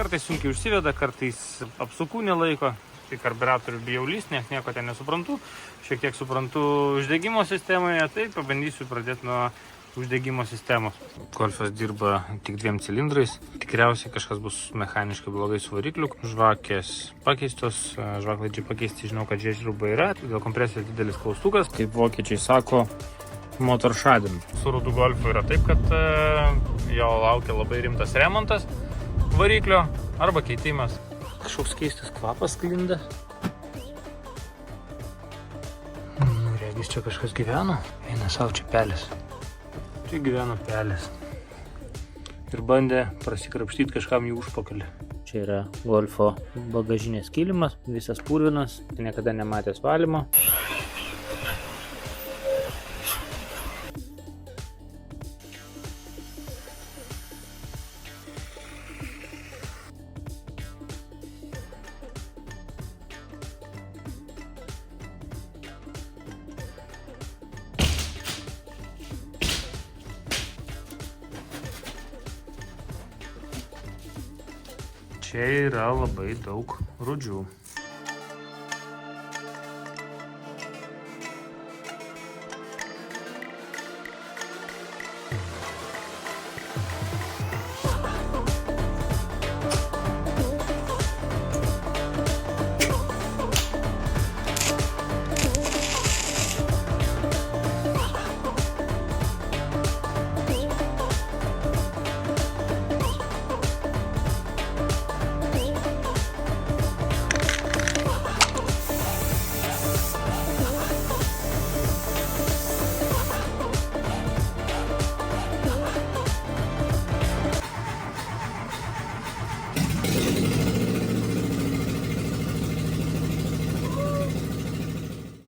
Kartais sunkiai užsiveda, kartais apsukų nelaiko. Tai karburatorių bijau lyst, nes nieko ten nesuprantu. Šiek tiek suprantu uždegimo sistemoje, tai pabandysiu pradėti nuo uždegimo sistemos. Golfas dirba tik 2 cilindrais. Tikriausiai kažkas bus mechaniškai blogai su varikliu. Žvakės pakeistos, žvaklaidžiai pakeisti, žinau, kad žiežiruba yra. Dėl kompresijos didelis klaustukas. Kaip vokiečiai sako, motor šadin. Su rudu golfu yra taip, kad jo laukia labai rimtas remontas variklio arba keitimas. Kažkoks keistas kvapas sklinda. Regis čia kažkas gyveno. Eina savo čia pelės. Čia gyveno pelės. Ir bandė prasikrapštyti kažkam į užpakalį. Čia yra golfo bagažinės kilimas. Visas purvinas. Niekada nematęs valymo. Čia yra labai daug rūdžių.